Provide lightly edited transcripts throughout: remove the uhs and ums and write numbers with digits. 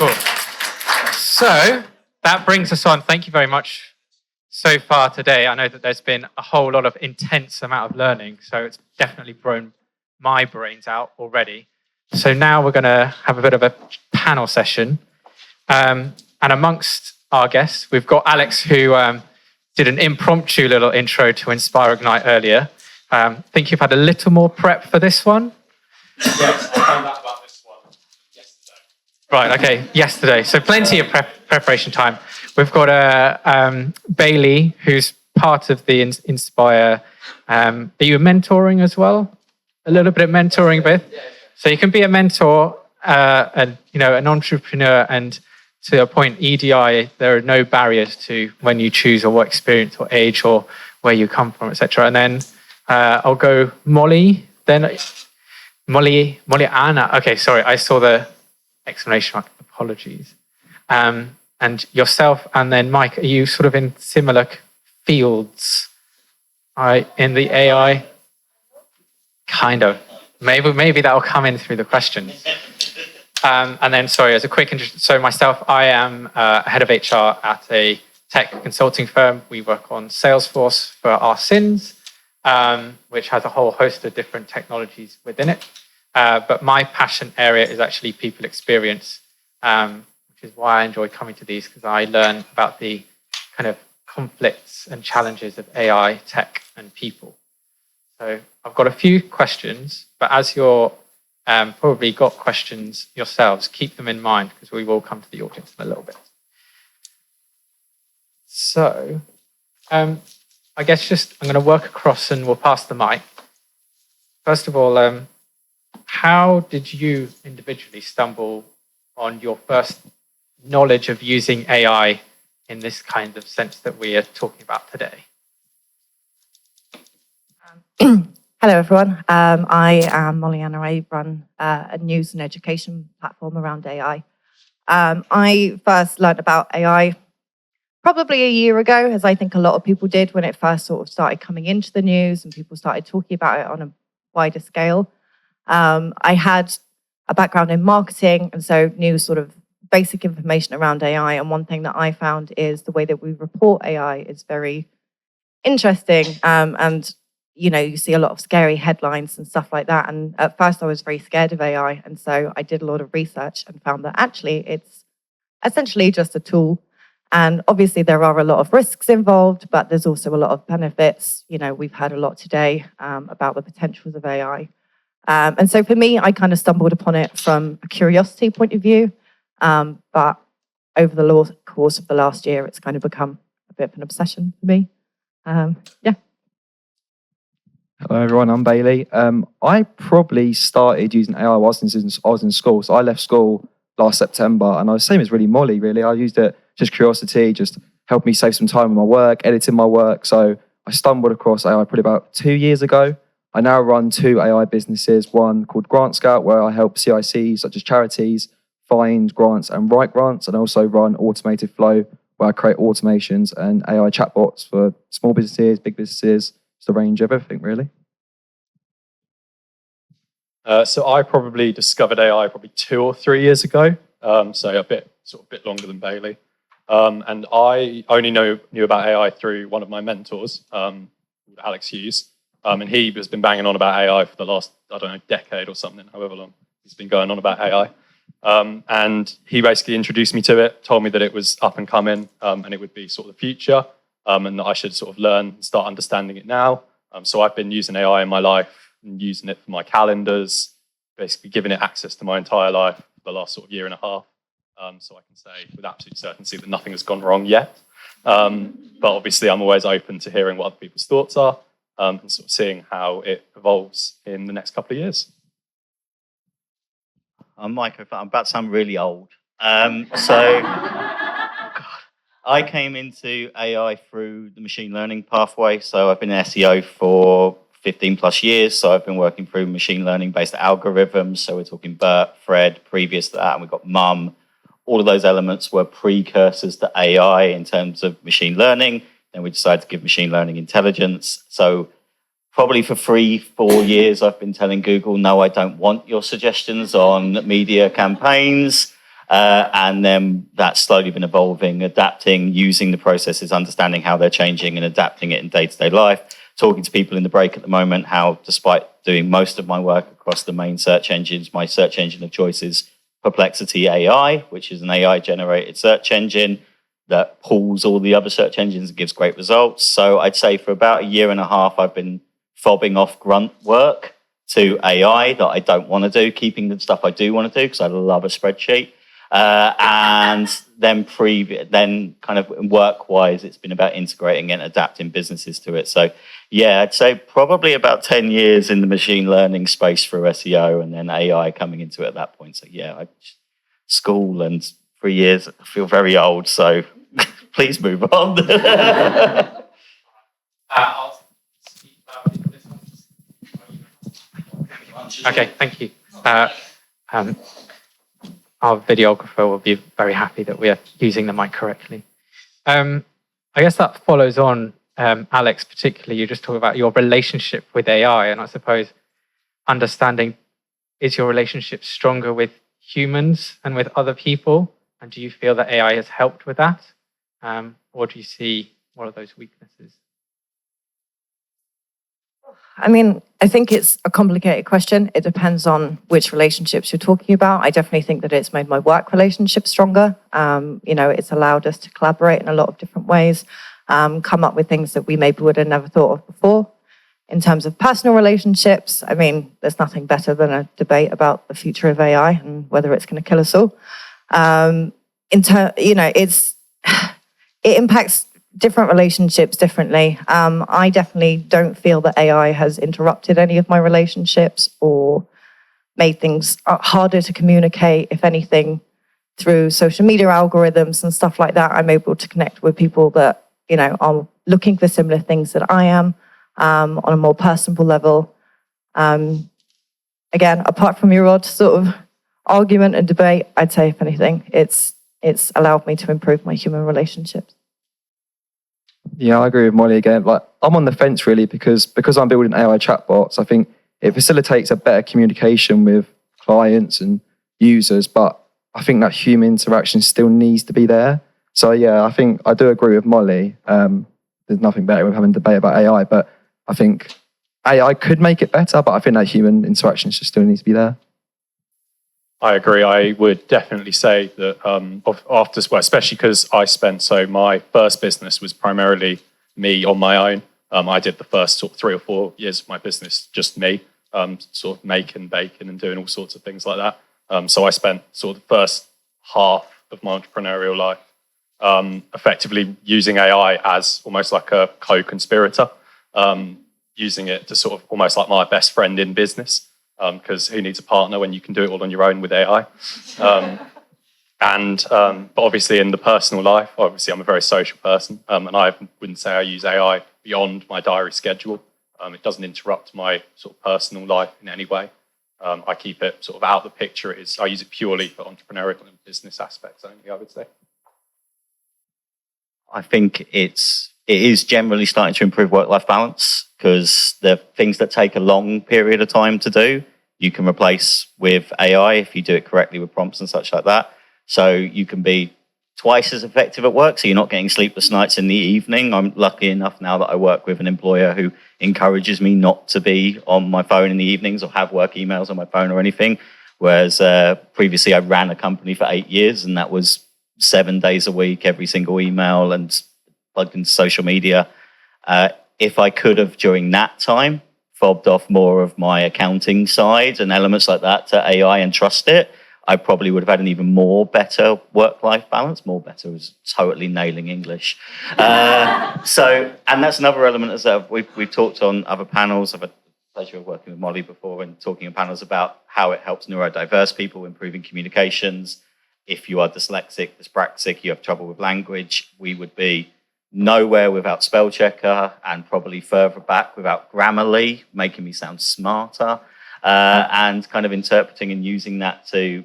Cool. So that brings us on. Thank you very much so far today. I know that there's been a whole lot of intense amount of learning, so it's definitely blown my brains out already. So now we're going to have a bit of a panel session. And amongst our guests, we've got Alex, who did an impromptu little intro to Inspire Ignite earlier. I think you've had a little more prep for this one. Yes, I found out about this one yesterday. Right, okay, yesterday. So plenty of preparation time. We've got Bailey, who's part of the Inspire. Are you mentoring as well? A little bit of mentoring, Beth? So you can be a mentor, and an entrepreneur, and to a point, EDI, there are no barriers to when you choose or what experience or age or where you come from, etc. And then I'll go Molly, then Molly Anna. Okay, sorry, I saw the exclamation mark. Apologies. And yourself, and then Mike, are you sort of in similar fields? In the AI? Kind of. Maybe that will come in through the questions. And then, sorry, as a quick introduction, so myself, I am head of HR at a tech consulting firm. We work on Salesforce for our sins, which has a whole host of different technologies within it. But my passion area is actually people experience, which is why I enjoy coming to these, because I learn about the kind of conflicts and challenges of AI, tech, and people. So I've got a few questions, but as you're probably got questions yourselves, keep them in mind, because we will come to the audience in a little bit. So I guess I'm going to work across and we'll pass the mic. First of all, how did you individually stumble on your first knowledge of using AI in this kind of sense that we are talking about today? Hello, everyone. I am Molly Anna. I run a news and education platform around AI. I first learned about AI probably a year ago, as I think a lot of people did when it first sort of started coming into the news and people started talking about it on a wider scale. I had a background in marketing, and so knew sort of basic information around AI. And one thing that I found is the way that we report AI is very interesting. And you see a lot of scary headlines and stuff like that. And at first I was very scared of AI. And so I did a lot of research and found that actually it's essentially just a tool. And obviously there are a lot of risks involved, but there's also a lot of benefits. We've heard a lot today about the potentials of AI. And so for me, I kind of stumbled upon it from a curiosity point of view. But over the course of the last year, it's kind of become a bit of an obsession for me. Yeah. Hello everyone, I'm Bailey. I probably started using AI while I was in school. So I left school last September, and I was the same as really Molly, really. I used it just curiosity, just helped me save some time in my work, editing my work. So I stumbled across AI probably about 2 years ago. I now run 2 AI businesses, one called Grant Scout, where I help CICs such as charities find grants and write grants, and also run Automated Flow, where I create automations and AI chatbots for small businesses, big businesses. It's a range of everything, really. So I probably discovered AI probably 2 or 3 years ago, so a bit longer than Bailey. And I only knew about AI through one of my mentors, called Alex Hughes. And he has been banging on about AI for the last, decade or something, however long he's been going on about AI. And he basically introduced me to it, told me that it was up and coming, and it would be sort of the future, and that I should sort of learn and start understanding it now. So I've been using AI in my life and using it for my calendars, basically giving it access to my entire life for the last sort of year and a half. So I can say with absolute certainty that nothing has gone wrong yet. But obviously I'm always open to hearing what other people's thoughts are, and sort of seeing how it evolves in the next couple of years. I'm Mike. I'm about to sound really old. I came into AI through the machine learning pathway. So I've been in SEO for 15 plus years. So I've been working through machine learning based algorithms. So we're talking BERT, Fred, previous to that, and we've got MUM. All of those elements were precursors to AI in terms of machine learning. Then we decided to give machine learning intelligence. So probably for 3-4 years, I've been telling Google, no, I don't want your suggestions on media campaigns. And then that's slowly been evolving, adapting, using the processes, understanding how they're changing and adapting it in day-to-day life. Talking to people in the break at the moment, how despite doing most of my work across the main search engines, my search engine of choice is Perplexity AI, which is an AI-generated search engine that pulls all the other search engines and gives great results. So I'd say for about a year and a half, I've been fobbing off grunt work to AI that I don't want to do, keeping the stuff I do want to do because I love a spreadsheet. And then kind of work-wise, it's been about integrating and adapting businesses to it. So yeah, I'd say probably about 10 years in the machine learning space for SEO and then AI coming into it at that point. So yeah, school and 3 years, I feel very old, so please move on. Okay, thank you. Our videographer will be very happy that we are using the mic correctly. I guess that follows on, Alex, particularly, you just talked about your relationship with AI, and I suppose understanding, is your relationship stronger with humans and with other people? And do you feel that AI has helped with that? Or do you see what are those weaknesses? I mean, I think it's a complicated question. It depends on which relationships you're talking about. I definitely think that it's made my work relationship stronger. It's allowed us to collaborate in a lot of different ways, come up with things that we maybe would have never thought of before. In terms of personal relationships, I mean, there's nothing better than a debate about the future of AI and whether it's going to kill us all. It impacts different relationships differently. I definitely don't feel that AI has interrupted any of my relationships or made things harder to communicate. If anything, through social media algorithms and stuff like that, I'm able to connect with people that, are looking for similar things that I am, on a more personal level. Again, apart from your odd sort of argument and debate, I'd say, if anything, it's allowed me to improve my human relationships. Yeah, I agree with Molly again. Like, I'm on the fence really because I'm building AI chatbots. I think it facilitates a better communication with clients and users, but I think that human interaction still needs to be there. So yeah, I think I do agree with Molly. There's nothing better with having a debate about AI, but I think AI could make it better, but I think that human interaction still needs to be there. I agree. I would definitely say that especially because my first business was primarily me on my own. I did the first sort of 3 or 4 years of my business just me, sort of making, baking and doing all sorts of things like that. So I spent sort of the first half of my entrepreneurial life effectively using AI as almost like a co-conspirator, using it to sort of almost like my best friend in business. Because who needs a partner when you can do it all on your own with AI? But obviously in the personal life, obviously I'm a very social person, and I wouldn't say I use AI beyond my diary schedule. It doesn't interrupt my sort of personal life in any way. I keep it sort of out of the picture. I use it purely for entrepreneurial and business aspects only, I would say. I think it is generally starting to improve work-life balance because the things that take a long period of time to do, you can replace with AI if you do it correctly with prompts and such like that. So you can be twice as effective at work, so you're not getting sleepless nights in the evening. I'm lucky enough now that I work with an employer who encourages me not to be on my phone in the evenings or have work emails on my phone or anything. Whereas previously I ran a company for 8 years and that was 7 days a week, every single email and plugged into social media. If I could have during that time fobbed off more of my accounting side and elements like that to AI and trust it, I probably would have had an even more better work-life balance. More better is totally nailing English. And that's another element as we've talked on other panels. I've had the pleasure of working with Molly before and talking on panels about how it helps neurodiverse people improving communications. If you are dyslexic, dyspraxic, you have trouble with language, we would be nowhere without spell checker and probably further back without Grammarly, making me sound smarter, and kind of interpreting and using that to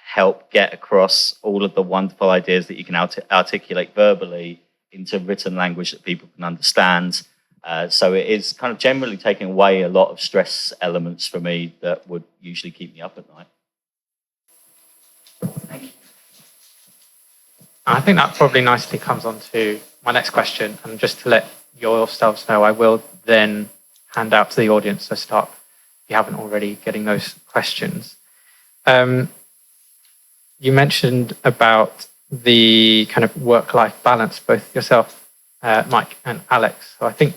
help get across all of the wonderful ideas that you can articulate verbally into written language that people can understand. So it is kind of generally taking away a lot of stress elements for me that would usually keep me up at night. I think that probably nicely comes on to my next question. And just to let yourselves know, I will then hand out to the audience. So start, if you haven't already, getting those questions. You mentioned about the kind of work-life balance, both yourself, Mike, and Alex. So I think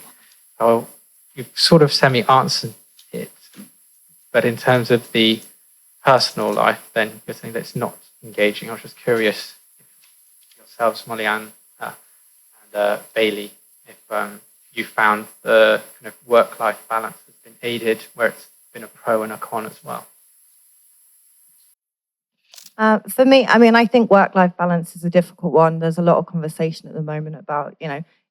you've sort of semi-answered it. But in terms of the personal life, then you're saying that it's not engaging. I was just curious if yourselves, Molly-Ann and Bailey, if you found the kind of work-life balance has been aided, where it's been a pro and a con as well. For me, I mean, I think work-life balance is a difficult one. There's a lot of conversation at the moment about,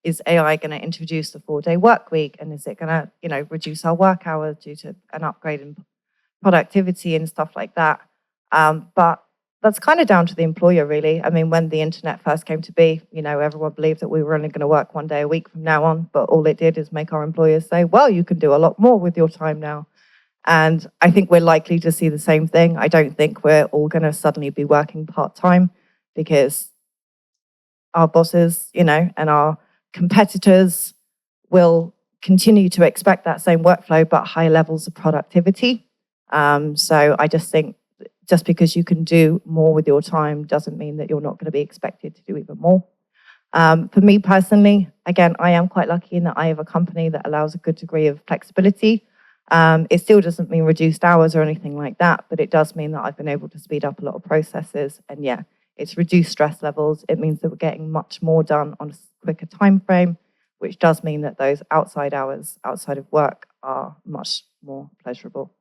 is AI going to introduce the 4-day work week, and is it going to, reduce our work hours due to an upgrade in productivity and stuff like that? But that's kind of down to the employer, really. I mean, when the internet first came to be, everyone believed that we were only going to work 1 day a week from now on, but all it did is make our employers say, well, you can do a lot more with your time now. And I think we're likely to see the same thing. I don't think we're all going to suddenly be working part-time, because our bosses, and our competitors will continue to expect that same workflow, but high levels of productivity. So I just think just because you can do more with your time doesn't mean that you're not going to be expected to do even more. For me personally, again, I am quite lucky in that I have a company that allows a good degree of flexibility. It still doesn't mean reduced hours or anything like that, but it does mean that I've been able to speed up a lot of processes. And yeah, it's reduced stress levels. It means that we're getting much more done on a quicker time frame, which does mean that those outside hours outside of work are much more pleasurable.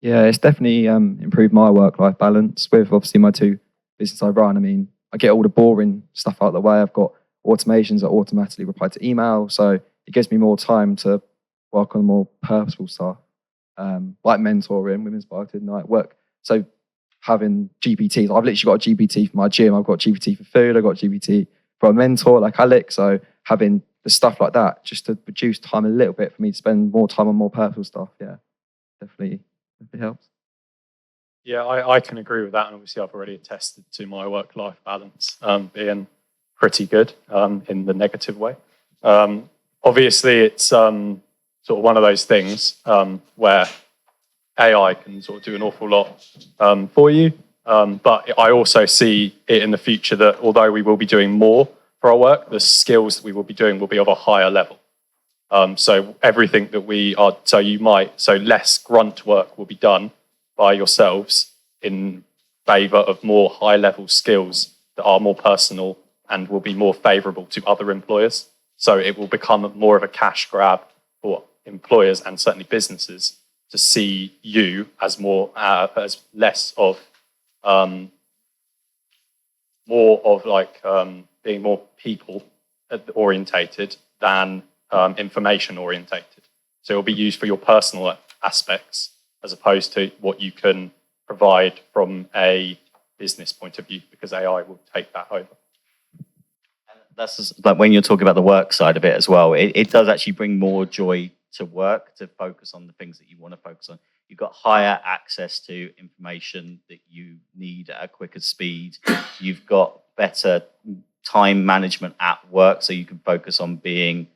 Yeah, it's definitely improved my work-life balance with obviously my 2 businesses I run. I mean, I get all the boring stuff out of the way. I've got automations that automatically reply to email, so it gives me more time to work on more purposeful stuff, like mentoring, women's marketing, night work. So having GPTs, I've literally got a GPT for my gym, I've got GPT for food, I've got GPT for a mentor like Alex. So having the stuff like that just to reduce time a little bit for me to spend more time on more purposeful stuff, yeah, definitely helps. Yeah, I can agree with that. And obviously I've already attested to my work-life balance being pretty good in the negative way. Obviously it's sort of one of those things where AI can sort of do an awful lot for you. But I also see it in the future that although we will be doing more for our work, the skills that we will be doing will be of a higher level. So everything that we are, so less grunt work will be done by yourselves in favour of more high level skills that are more personal and will be more favourable to other employers. So it will become more of a cash grab for employers and certainly businesses to see you as more as less of being more people orientated than information orientated. So it will be used for your personal aspects as opposed to what you can provide from a business point of view, because AI will take that over. That's just, like when you're talking about the work side of it as well, it does actually bring more joy to work, to focus on the things that you want to focus on. You've got higher access to information that you need at a quicker speed. You've got better time management at work, so you can focus on being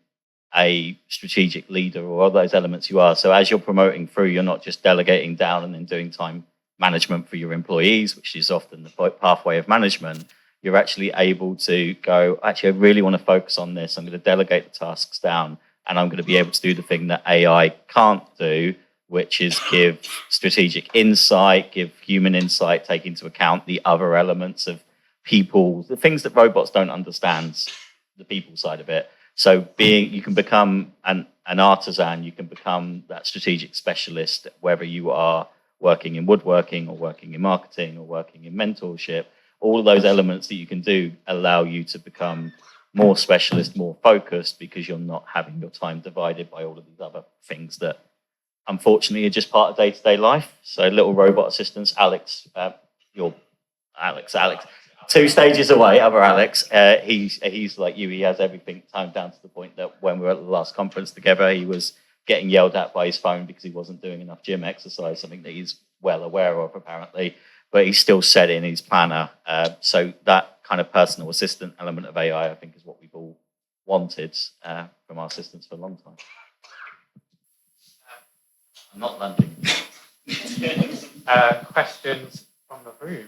a strategic leader or all those elements you are. So as you're promoting through, you're not just delegating down and then doing time management for your employees, which is often the pathway of management. You're actually able to go, actually, I really want to focus on this. I'm going to delegate the tasks down, and I'm going to be able to do the thing that AI can't do, which is give strategic insight, give human insight, take into account the other elements of people, the things that robots don't understand, the people side of it. So you can become an artisan, you can become that strategic specialist, whether you are working in woodworking or working in marketing or working in mentorship. All of those elements that you can do allow you to become more specialist, more focused, because you're not having your time divided by all of these other things that unfortunately are just part of day-to-day life. So little robot assistants, Alex, 2 stages away, other Alex, he's like you, he has everything timed down to the point that when we were at the last conference together, he was getting yelled at by his phone because he wasn't doing enough gym exercise, something that he's well aware of apparently. but he's still set in his planner. So that kind of personal assistant element of AI, I think, is what we've all wanted from our assistants for a long time. I'm not lunging. Questions from the room?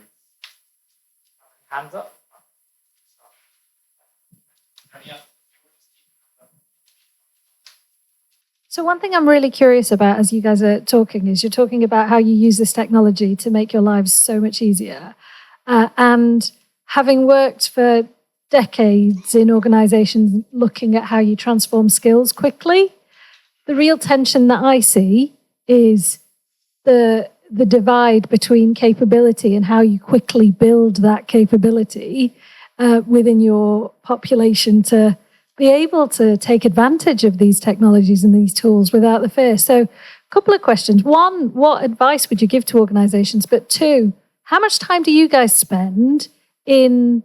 Hands up. So one thing I'm really curious about as you guys are talking is you're talking about how you use this technology to make your lives so much easier. And having worked for decades in organizations looking at how you transform skills quickly, the real tension that I see is the divide between capability and how you quickly build that capability within your population to be able to take advantage of these technologies and these tools without the fear. So a couple of questions. One, what advice would you give to organizations? But two, how much time do you guys spend in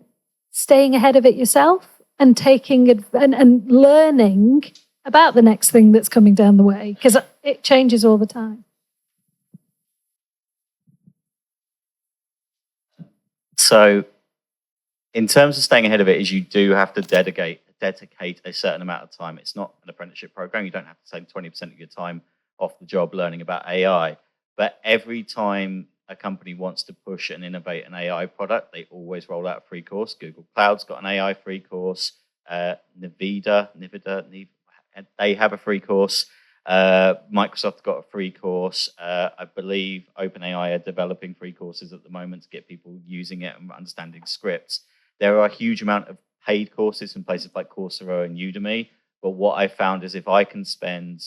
staying ahead of it yourself and taking and learning about the next thing that's coming down the way? Because it changes all the time. So in terms of staying ahead of it, is you do have to dedicate a certain amount of time. It's not an apprenticeship program. You don't have to take 20% of your time off the job learning about AI. But every time a company wants to push and innovate an AI product, they always roll out a free course. Google Cloud's got an AI free course. Nvidia, they have a free course. Microsoft got a free course. I believe OpenAI are developing free courses at the moment to get people using it and understanding scripts. There are a huge amount of paid courses in places like Coursera and Udemy. But what I found is if I can spend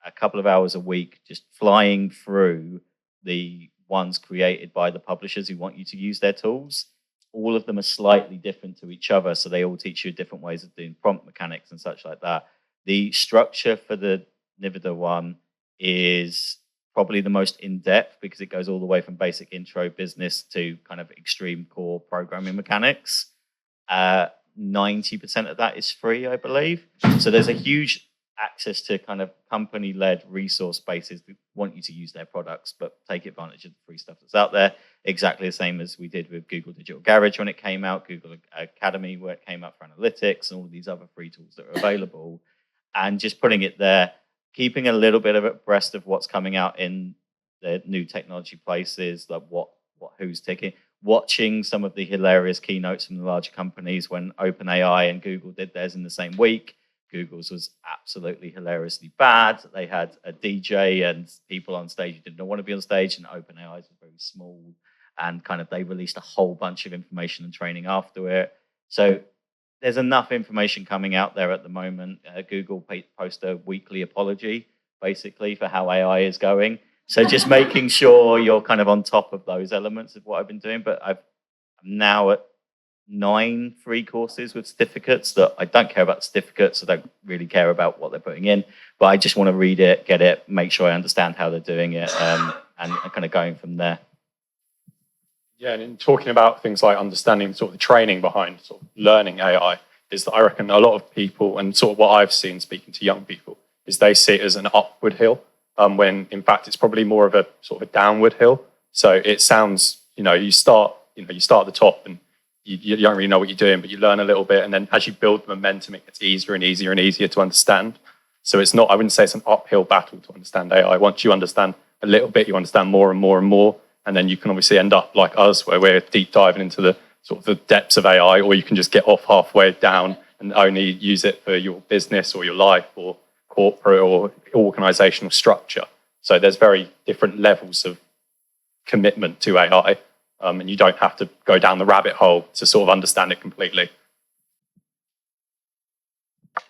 a couple of hours a week just flying through the ones created by the publishers who want you to use their tools, all of them are slightly different to each other. So they all teach you different ways of doing prompt mechanics and such like that. The structure for the Nvidia one is probably the most in-depth because it goes all the way from basic intro business to kind of extreme core programming mechanics. 90% of that is free, I believe. So there's a huge access to kind of company-led resource bases that want you to use their products, but take advantage of the free stuff that's out there. Exactly the same as we did with Google Digital Garage when it came out, Google Academy where it came out for analytics, and all of these other free tools that are available. And just putting it there, keeping a little bit of abreast of what's coming out in the new technology places, like who's ticking. Watching some of the hilarious keynotes from the larger companies when OpenAI and Google did theirs in the same week. Google's was absolutely hilariously bad. They had a DJ and people on stage who didn't want to be on stage, and OpenAI's was very small. And kind of they released a whole bunch of information and training after it. So there's enough information coming out there at the moment. Google post a weekly apology, basically, for how AI is going. So just making sure you're kind of on top of those elements of what I've been doing. But I'm now at 9 free courses with certificates that I don't care about the certificates. I don't really care about what they're putting in. But I just want to read it, get it, make sure I understand how they're doing it, and kind of going from there. Yeah, and in talking about things like understanding sort of the training behind sort of learning AI, is that I reckon a lot of people, and sort of what I've seen speaking to young people, is they see it as an upward hill, when in fact it's probably more of a sort of a downward hill. So it sounds, you start at the top and you don't really know what you're doing, but you learn a little bit, and then as you build momentum, it gets easier and easier and easier to understand. So it's not, I wouldn't say it's an uphill battle to understand AI. Once you understand a little bit, you understand more and more and more, and then you can obviously end up like us, where we're deep diving into the sort of the depths of AI, or you can just get off halfway down and only use it for your business or your life or corporate or organizational structure. So there's very different levels of commitment to AI, and you don't have to go down the rabbit hole to sort of understand it completely.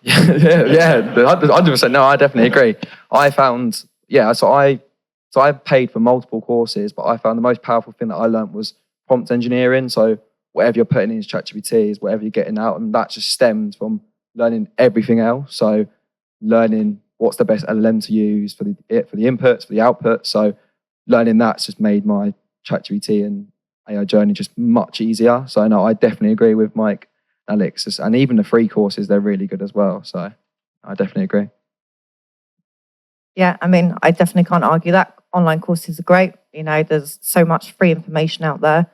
Yeah, 100%. No, I definitely agree. I found, so I paid for multiple courses, but I found the most powerful thing that I learned was prompt engineering. So whatever you're putting in ChatGPT is whatever you're getting out, and that just stems from learning everything else. So learning what's the best LLM to use for the inputs, for the outputs. So learning that's just made my ChatGPT and AI journey just much easier. So no, I definitely agree with Mike, Alex, and even the free courses, they're really good as well. So I definitely agree. Yeah, I mean, I definitely can't argue that. Online courses are great. There's so much free information out there.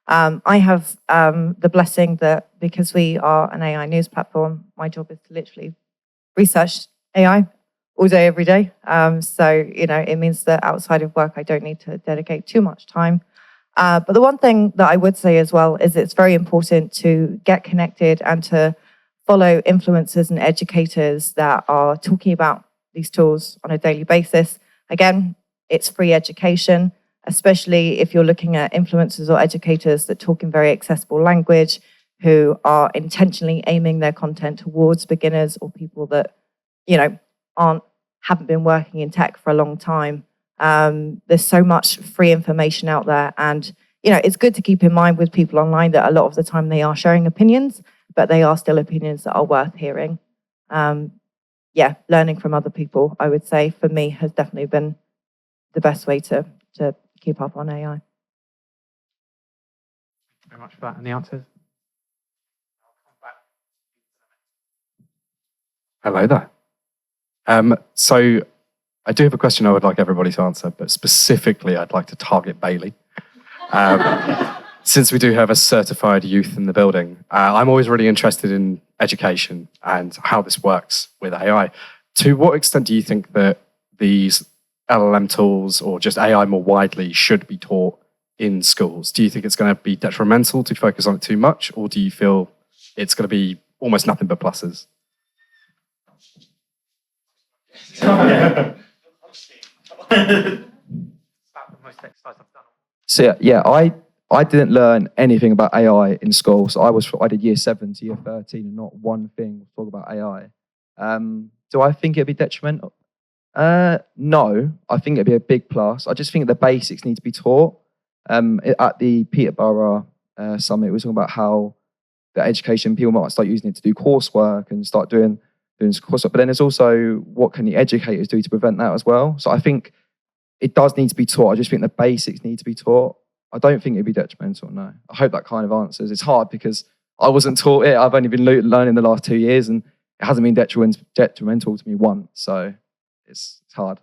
I have the blessing that because we are an AI news platform, my job is to literally research AI all day, every day. It means that outside of work, I don't need to dedicate too much time. But the one thing that I would say as well is it's very important to get connected and to follow influencers and educators that are talking about these tools on a daily basis. Again, it's free education, especially if you're looking at influencers or educators that talk in very accessible language, who are intentionally aiming their content towards beginners or people that, haven't been working in tech for a long time. There's so much free information out there. And, it's good to keep in mind with people online that a lot of the time they are sharing opinions, but they are still opinions that are worth hearing. Learning from other people, I would say, for me, has definitely been the best way to keep up on AI. Very much for that. And the answers? Hello there. So I do have a question I would like everybody to answer, but specifically I'd like to target Bailey. Since we do have a certified youth in the building, I'm always really interested in education and how this works with AI. To what extent do you think that these LLM tools or just AI more widely should be taught in schools? Do you think it's going to be detrimental to focus on it too much, or do you feel it's going to be almost nothing but pluses? So yeah, I didn't learn anything about AI in school. So I did year 7 to year 13 and not one thing was talk about AI. Do I think it'd be detrimental? No, I think it'd be a big plus. I just think the basics need to be taught. At the Peterborough Summit, we were talking about how the education people might start using it to do coursework and start doing coursework. But then there's also what can the educators do to prevent that as well. So I think it does need to be taught. I just think the basics need to be taught. I don't think it'd be detrimental, no. I hope that kind of answers. It's hard because I wasn't taught it. I've only been learning the last 2 years and it hasn't been detrimental to me once. So it's hard.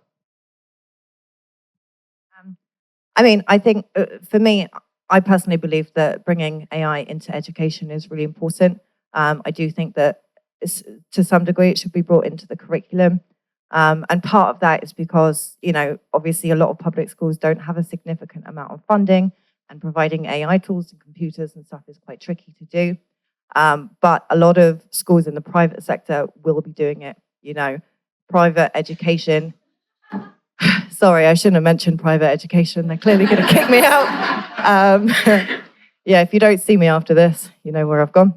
I think for me, I personally believe that bringing AI into education is really important. I do think that to some degree it should be brought into the curriculum. And part of that is because, obviously a lot of public schools don't have a significant amount of funding, and providing AI tools and computers and stuff is quite tricky to do. But a lot of schools in the private sector will be doing it, private education. Sorry, I shouldn't have mentioned private education. They're clearly going to kick me out. If you don't see me after this, you know where I've gone.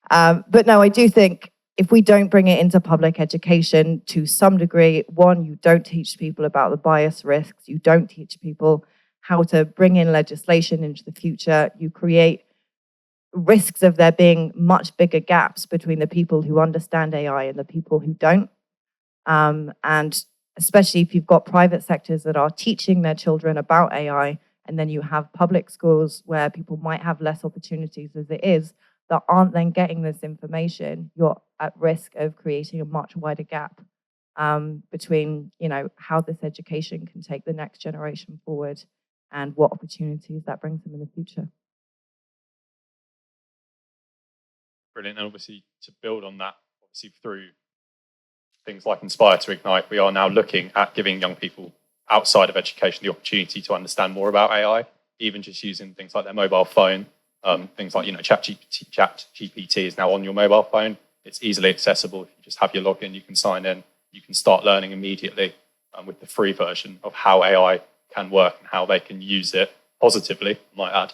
But no, I do think if we don't bring it into public education to some degree, one, you don't teach people about the bias risks. You don't teach people how to bring in legislation into the future. You create risks of there being much bigger gaps between the people who understand AI and the people who don't. And especially if you've got private sectors that are teaching their children about AI, and then you have public schools where people might have less opportunities as it is, that aren't then getting this information, you're at risk of creating a much wider gap between, how this education can take the next generation forward and what opportunities that brings them in the future. Brilliant. And obviously to build on that, obviously through things like Inspire to Ignite, we are now looking at giving young people outside of education the opportunity to understand more about AI, even just using things like their mobile phone. Things like, ChatGPT is now on your mobile phone. It's easily accessible. If you just have your login, you can sign in. You can start learning immediately with the free version of how AI can work and how they can use it positively, I might add,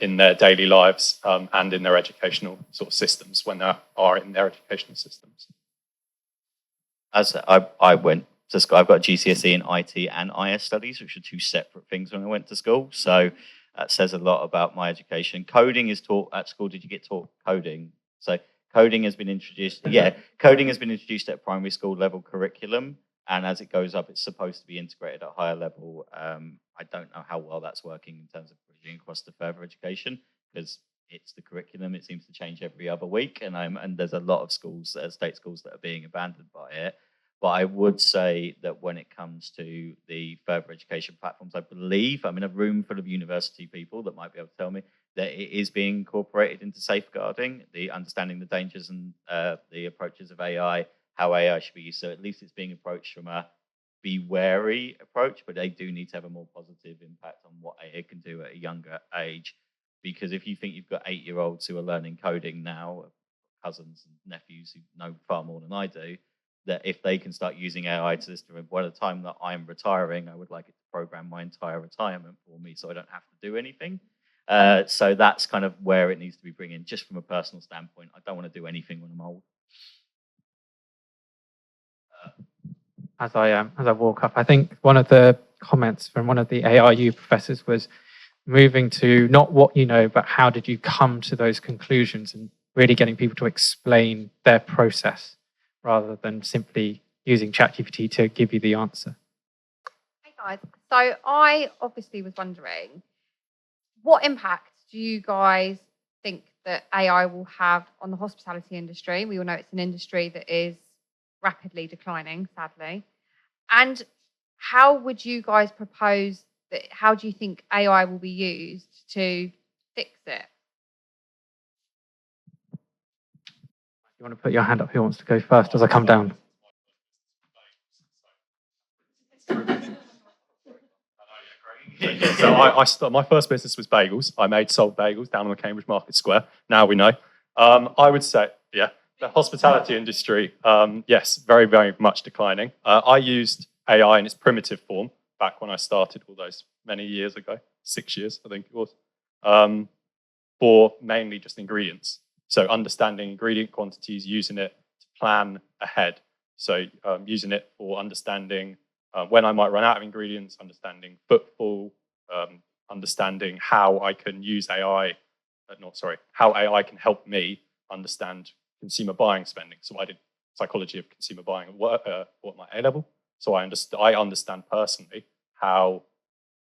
in their daily lives and in their educational sort of systems when they are in their educational systems. As I went to school, I've got GCSE in IT and IS studies, which are 2 separate things when I went to school. So that says a lot about my education. Coding is taught at school. Did you get taught coding? So coding has been introduced. Yeah, coding has been introduced at primary school level curriculum. And as it goes up, it's supposed to be integrated at higher level. I don't know how well that's working in terms of bridging across to further education, because it's the curriculum. It seems to change every other week. And there's a lot of schools, state schools, that are being abandoned by it. But I would say that when it comes to the further education platforms, I believe I'm in a room full of university people that might be able to tell me that it is being incorporated into safeguarding, the understanding the dangers and the approaches of AI, how AI should be used. So at least it's being approached from a be wary approach, but they do need to have a more positive impact on what AI can do at a younger age. Because if you think you've got 8-year-olds who are learning coding now, cousins and nephews who know far more than I do, that if they can start using AI to this, by the time that I'm retiring, I would like it to program my entire retirement for me so I don't have to do anything. So that's kind of where it needs to be bringing, just from a personal standpoint. I don't want to do anything when I'm old. As I walk up, I think one of the comments from one of the ARU professors was moving to not what you know, but how did you come to those conclusions, and really getting people to explain their process rather than simply using ChatGPT to give you the answer. Hey guys, so I obviously was wondering, what impact do you guys think that AI will have on the hospitality industry? We all know it's an industry that is rapidly declining, sadly. And how would you guys propose that? How do you think AI will be used to fix it? You want to put your hand up? Who wants to go first as I come down? So my first business was bagels. Sold bagels down on the Cambridge Market Square. Now we know. I would say, yeah, the hospitality industry, yes, very, very much declining. I used AI in its primitive form back when I started all those many years ago, 6 years, I think it was, for mainly just ingredients. So understanding ingredient quantities, using it to plan ahead. So using it for understanding when I might run out of ingredients, understanding footfall, understanding how I can use AI, how AI can help me understand consumer buying spending. So I did psychology of consumer buying at my A level. So I understand personally how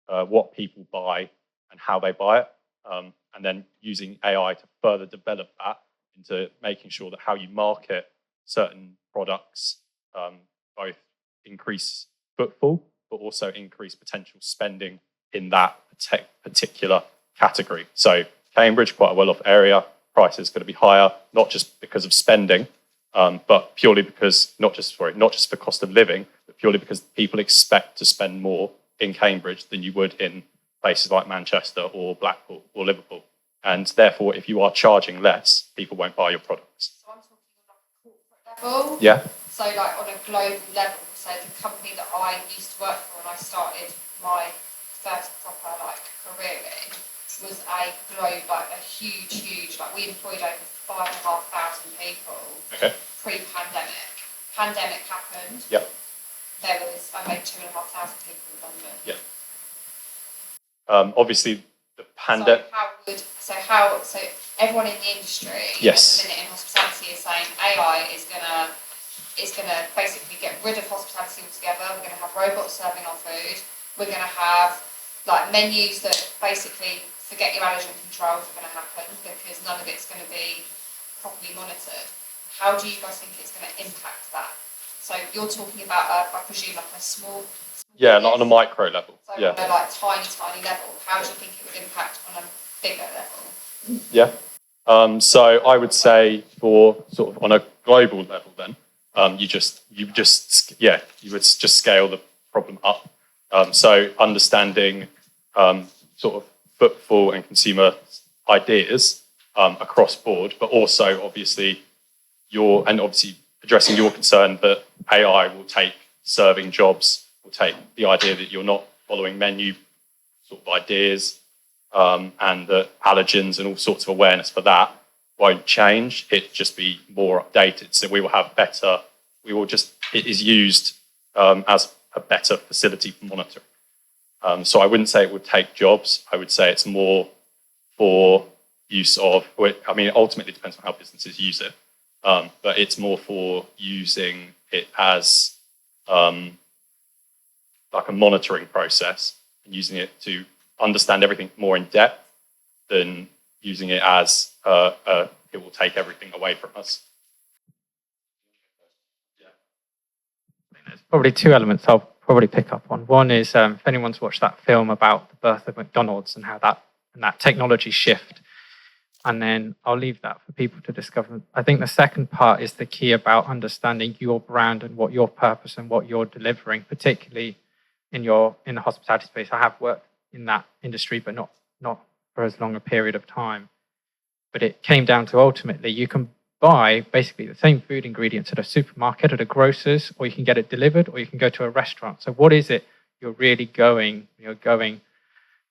what people buy and how they buy it, and then using AI to further develop that into making sure that how you market certain products both increase footfall, but also increase potential spending in that particular category. So Cambridge, quite a well-off area, prices going to be higher, not just because of spending, but purely because not just for cost of living, but purely because people expect to spend more in Cambridge than you would in places like Manchester or Blackpool or Liverpool. And therefore, if you are charging less, people won't buy your products. So I'm talking on a corporate level. Yeah. So like on a global level. So the company that I used to work for when I started my first proper career in was a huge, we employed over 5,500 people. Okay. Pre-pandemic. Pandemic happened. Yep. I made 2,500 people redundant. Yeah. Obviously the pandemic. So everyone in the industry Yes. at the minute in hospitality is saying AI is gonna basically get rid of hospitality altogether. We're gonna have robots serving our food. We're gonna have menus that basically forget your allergen controls are gonna happen because none of it's gonna be properly monitored. How do you guys think it's gonna impact that? So you're talking about I presume a small. Yeah, not on a micro level. So yeah. on a tiny level. How do you think it would impact on a bigger level? Yeah. So I would say for sort of on a global level, then you would just scale the problem up. So understanding sort of footfall and consumer ideas across board, but also obviously addressing your concern that AI will take serving jobs, will take the idea that you're not following menu sort of ideas, and the allergens and all sorts of awareness for that won't change. It'll just be more updated. So it is used as a better facility for monitoring. So I wouldn't say it would take jobs. I would say it's more for use of, ultimately it depends on how businesses use it. But it's more for using it as like a monitoring process and using it to understand everything more in depth than using it as it will take everything away from us. There's probably two elements I'll probably pick up on. One is if anyone's watched that film about the birth of McDonald's and how that technology shift, and then I'll leave that for people to discover. I think the second part is the key about understanding your brand and what your purpose and what you're delivering, particularly in the hospitality space. I have worked in that industry, but not for as long a period of time. But it came down to ultimately you can buy basically the same food ingredients at a supermarket, at a grocer's, or you can get it delivered, or you can go to a restaurant. So what is it you're really going? You're going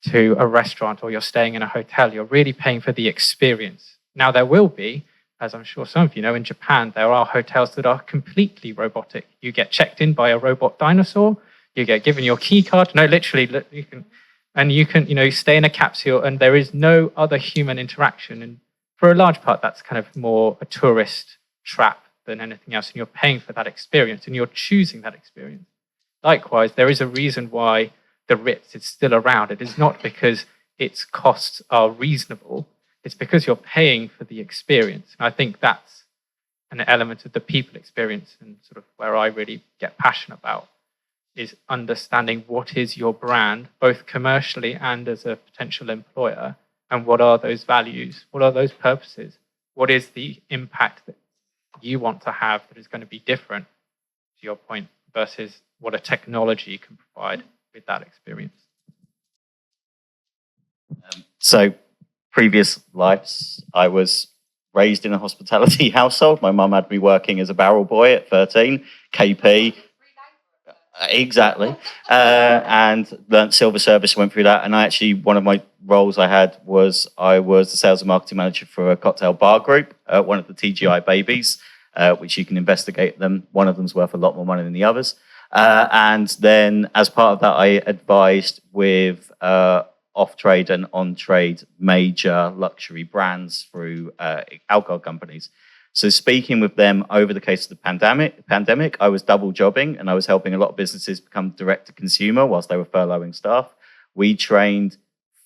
to a restaurant or you're staying in a hotel. You're really paying for the experience. Now there will be, as I'm sure some of you know, in Japan, there are hotels that are completely robotic. You get checked in by a robot dinosaur. You get given your key card. No, literally, you can stay in a capsule and there is no other human interaction. And for a large part, that's kind of more a tourist trap than anything else. And you're paying for that experience and you're choosing that experience. Likewise, there is a reason why the Ritz is still around. It is not because its costs are reasonable. It's because you're paying for the experience. And I think that's an element of the people experience and sort of where I really get passionate about is understanding what is your brand, both commercially and as a potential employer, and what are those values, what are those purposes, what is the impact that you want to have that is going to be different, to your point, versus what a technology can provide with that experience. So previous lives, I was raised in a hospitality household. My mum had me working as a barrel boy at 13, KP. Exactly. And learnt silver service, went through that. And one of my roles I was the sales and marketing manager for a cocktail bar group, one of the TGI babies, which you can investigate them. One of them's worth a lot more money than the others. And then as part of that, I advised with off-trade and on-trade major luxury brands through alcohol companies. So speaking with them over the case of the pandemic, I was double jobbing and I was helping a lot of businesses become direct to consumer whilst they were furloughing staff. We trained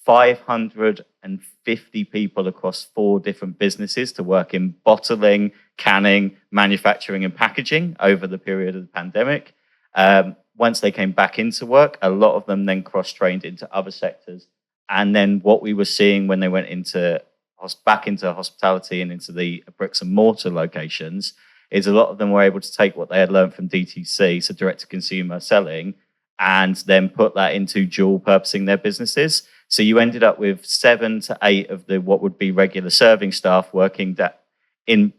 550 people across 4 different businesses to work in bottling, canning, manufacturing and packaging over the period of the pandemic. Once they came back into work, a lot of them then cross-trained into other sectors. And then what we were seeing when they went back into hospitality and into the bricks and mortar locations is a lot of them were able to take what they had learned from DTC, so direct to consumer selling, and then put that into dual purposing their businesses. So you ended up with 7 to 8 of the what would be regular serving staff working in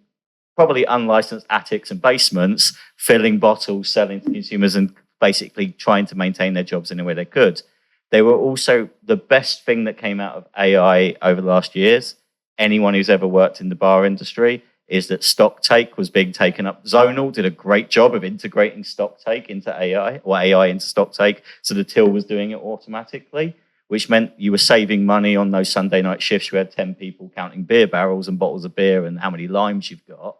probably unlicensed attics and basements, filling bottles, selling to consumers, and basically trying to maintain their jobs in a way they could. They were also the best thing that came out of AI over the last years. Anyone who's ever worked in the bar industry is that stock take was being taken up. Zonal did a great job of integrating stock take into AI, or AI into stock take. So the till was doing it automatically, which meant you were saving money on those Sunday night shifts. You had 10 people counting beer barrels and bottles of beer and how many limes you've got.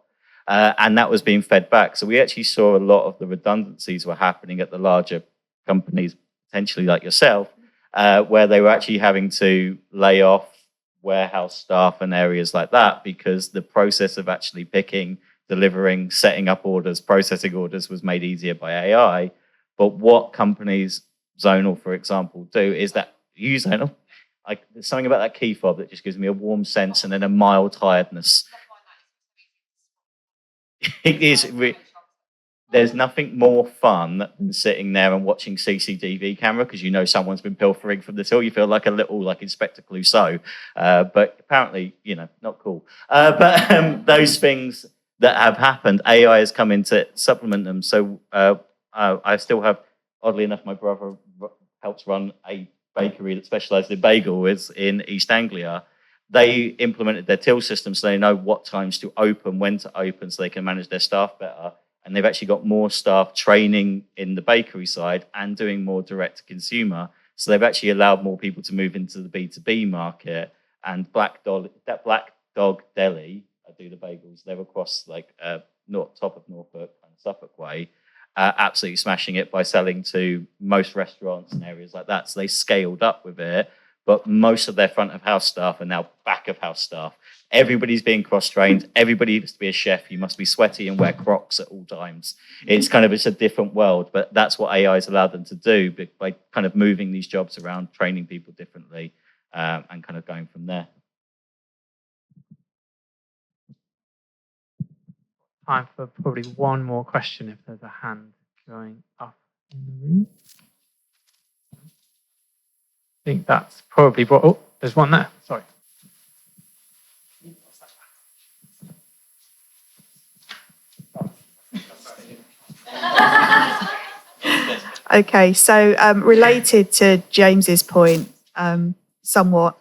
And that was being fed back. So we actually saw a lot of the redundancies were happening at the larger companies, potentially like yourself, where they were actually having to lay off warehouse staff and areas like that because the process of actually picking, delivering, setting up orders, processing orders was made easier by AI. But what companies, Zonal, for example, do is that use Zonal. There's something about that key fob that just gives me a warm sense and then a mild tiredness. It is. There's nothing more fun than sitting there and watching CCTV camera because you know someone's been pilfering from the till. You feel like a little like Inspector Clouseau, but apparently, not cool. But those things that have happened, AI has come in to supplement them. So I still have, oddly enough, my brother helps run a bakery that specialises in bagels in East Anglia. They implemented their till system so they know what times to open, when to open, so they can manage their staff better. And they've actually got more staff training in the bakery side and doing more direct to consumer. So they've actually allowed more people to move into the B2B market. And Black Dog Deli, I do the bagels. They're across top of Norfolk and Suffolk Way, absolutely smashing it by selling to most restaurants and areas like that. So they scaled up with it. but most of their front of house staff are now back of house staff. Everybody's being cross-trained. Everybody has to be a chef. You must be sweaty and wear Crocs at all times. It's a different world, but that's what AI has allowed them to do by kind of moving these jobs around, training people differently, and kind of going from there. Time for probably one more question if there's a hand going up in the room. I think that's probably what. Oh, there's one there. Sorry. Okay, so related to James's point, somewhat,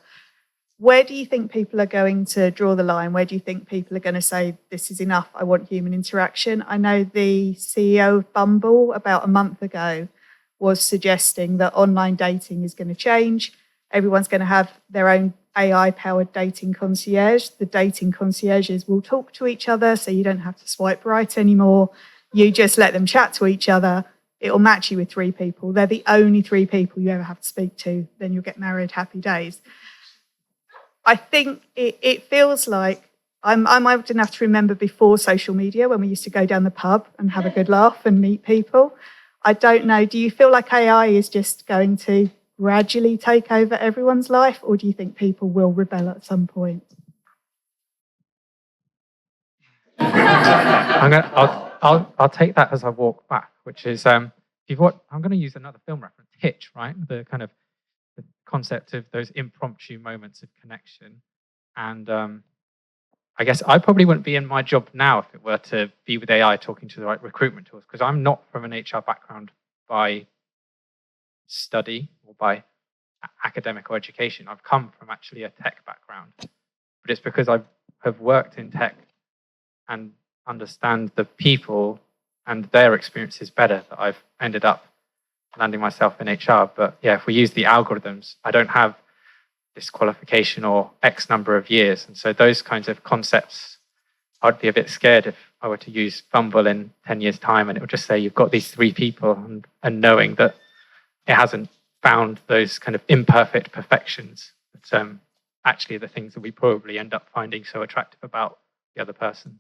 where do you think people are going to draw the line? Where do you think people are going to say, this is enough, I want human interaction? I know the CEO of Bumble about a month ago was suggesting that online dating is going to change. Everyone's going to have their own AI-powered dating concierge. The dating concierges will talk to each other, so you don't have to swipe right anymore. You just let them chat to each other. It will match you with 3 people. They're the only 3 people you ever have to speak to. Then you'll get married, happy days. I think it feels like I'm old enough to remember before social media when we used to go down the pub and have a good laugh and meet people. I don't know. Do you feel like AI is just going to gradually take over everyone's life, or do you think people will rebel at some point? I'll take that as I walk back, which is I'm going to use another film reference, Hitch, right? The kind of the concept of those impromptu moments of connection. And I guess I probably wouldn't be in my job now if it were to be with AI talking to the right recruitment tools, because I'm not from an HR background by study or by academic or education. I've come from actually a tech background, but it's because I have worked in tech and understand the people and their experiences better that I've ended up landing myself in HR. But yeah, if we use the algorithms, I don't have this qualification or X number of years. And so those kinds of concepts, I'd be a bit scared if I were to use Bumble in 10 years' time and it would just say you've got these 3 people and knowing that it hasn't found those kind of imperfect perfections that actually the things that we probably end up finding so attractive about the other person.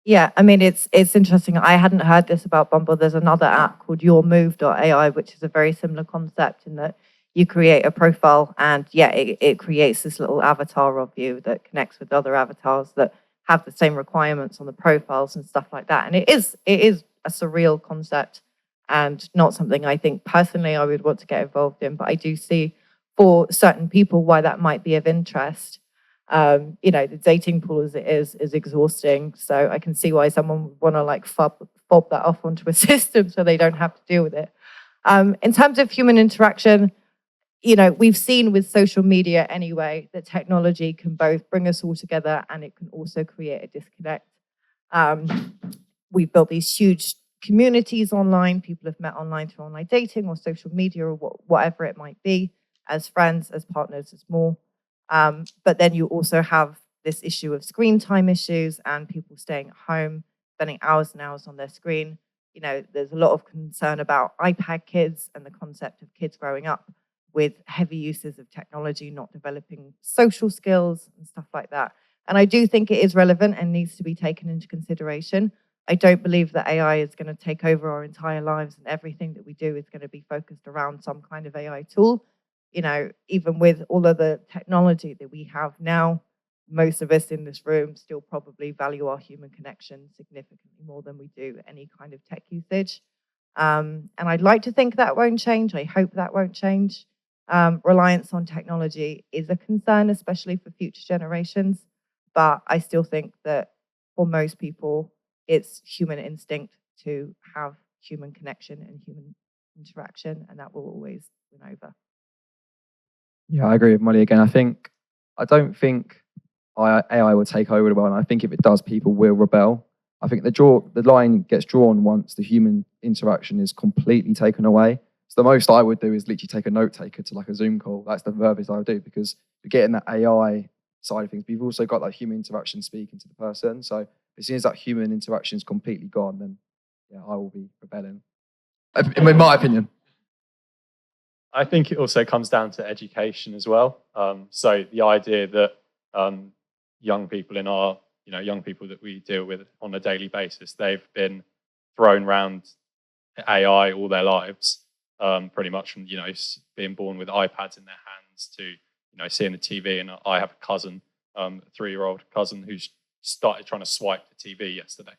Yeah, I mean, it's interesting. I hadn't heard this about Bumble. There's another app called YourMove.ai, which is a very similar concept in that you create a profile and it creates this little avatar of you that connects with other avatars that have the same requirements on the profiles and stuff like that. And it is a surreal concept and not something I think personally I would want to get involved in, but I do see for certain people why that might be of interest. The dating pool as it is exhausting. So I can see why someone would want to fob that off onto a system so they don't have to deal with it. In terms of human interaction, we've seen with social media anyway that technology can both bring us all together and it can also create a disconnect. We've built these huge communities online. People have met online through online dating or social media or whatever it might be, as friends, as partners, as more. But then you also have this issue of screen time issues and people staying at home, spending hours and hours on their screen. There's a lot of concern about iPad kids and the concept of kids growing up with heavy uses of technology, not developing social skills and stuff like that. And I do think it is relevant and needs to be taken into consideration. I don't believe that AI is going to take over our entire lives and everything that we do is going to be focused around some kind of AI tool. Even with all of the technology that we have now, most of us in this room still probably value our human connection significantly more than we do any kind of tech usage. And I'd like to think that won't change. I hope that won't change. Reliance on technology is a concern, especially for future generations. But I still think that for most people, it's human instinct to have human connection and human interaction, and that will always win over. Yeah, I agree with Molly again. I don't think AI will take over the world. And I think if it does, people will rebel. I think the line gets drawn once the human interaction is completely taken away. So the most I would do is literally take a note taker to a Zoom call. That's the furthest I would do, because you're getting that AI side of things, but you've also got that human interaction speaking to the person. So as soon as that human interaction is completely gone, then I will be rebelling. In my opinion. I think it also comes down to education as well. So the idea that young people in our, young people that we deal with on a daily basis, they've been thrown around AI all their lives, pretty much from being born with iPads in their hands to seeing the TV. And I have a cousin, a 3-year-old cousin, who's started trying to swipe the TV yesterday,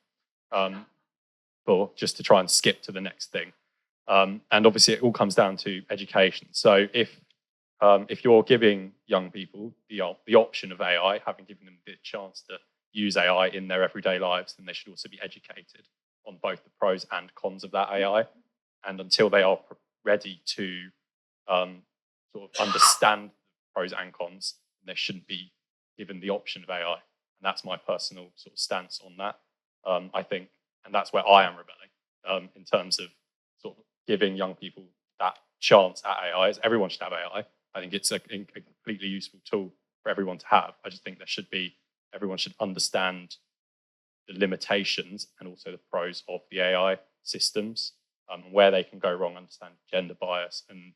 just to try and skip to the next thing. And obviously, it all comes down to education. So if you're giving young people the option of AI, having given them the chance to use AI in their everyday lives, then they should also be educated on both the pros and cons of that AI. And until they are ready to sort of understand the pros and cons, they shouldn't be given the option of AI. And that's my personal sort of stance on that. I think, and that's where I am rebelling in terms of sort of giving young people that chance at AI. As everyone should have AI. I think it's a completely useful tool for everyone to have. I just think everyone should understand the limitations and also the pros of the AI systems, where they can go wrong, understand gender bias and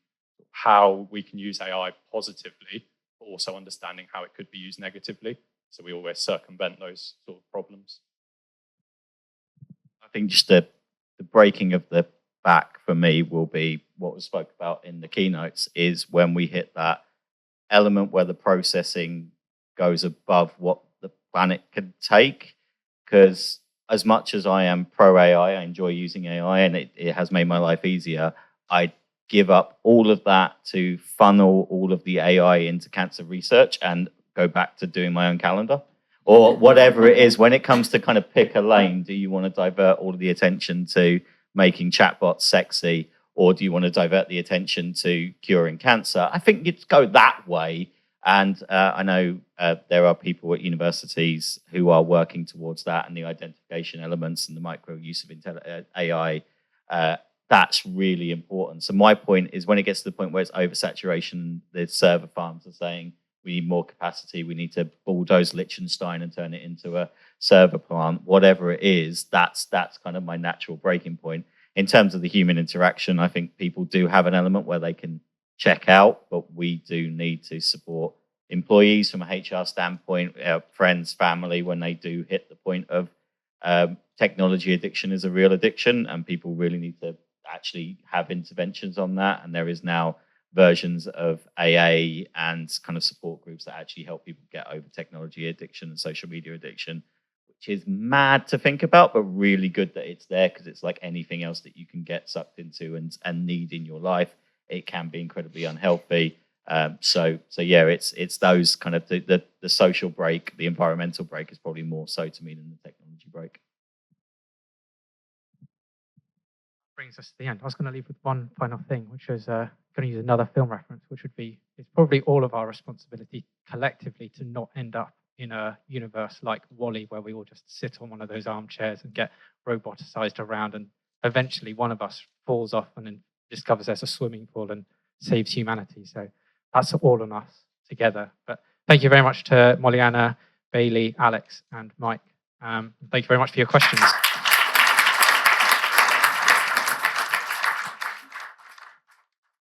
how we can use AI positively, but also understanding how it could be used negatively. So we always circumvent those sort of problems. I think just the breaking of the back for me will be what was spoke about in the keynotes, is when we hit that element where the processing goes above what the planet could take. Because as much as I am pro AI, I enjoy using AI and it has made my life easier, I give up all of that to funnel all of the AI into cancer research and go back to doing my own calendar or whatever it is. When it comes to kind of pick a lane, do you want to divert all of the attention to making chatbots sexy, or do you want to divert the attention to curing cancer? I think you'd go that way. And I know there are people at universities who are working towards that, and the identification elements and the micro use of AI, that's really important. So my point is, when it gets to the point where it's oversaturation, the server farms are saying, we need more capacity, we need to bulldoze Liechtenstein and turn it into a server plant, whatever it is, that's kind of my natural breaking point. In terms of the human interaction, I think people do have an element where they can check out, but we do need to support employees from a HR standpoint, friends, family, when they do hit the point of technology addiction is a real addiction, and people really need to actually have interventions on that. And there is now versions of AA and kind of support groups that actually help people get over technology addiction and social media addiction, which is mad to think about, but really good that it's there, because it's like anything else that you can get sucked into and need in your life. It can be incredibly unhealthy. So yeah, it's those kind of the social break, the environmental break is probably more so to me than the technology break. Brings us to the end. I was going to leave with one final thing, which was going to use another film reference, which would be, it's probably all of our responsibility collectively to not end up in a universe like WALL-E, where we all just sit on one of those armchairs and get roboticized around, and eventually one of us falls off and then discovers there's a swimming pool and saves humanity. So that's all on us together. But thank you very much to Molly-Anna, Bailey, Alex, and Mike. Thank you very much for your questions.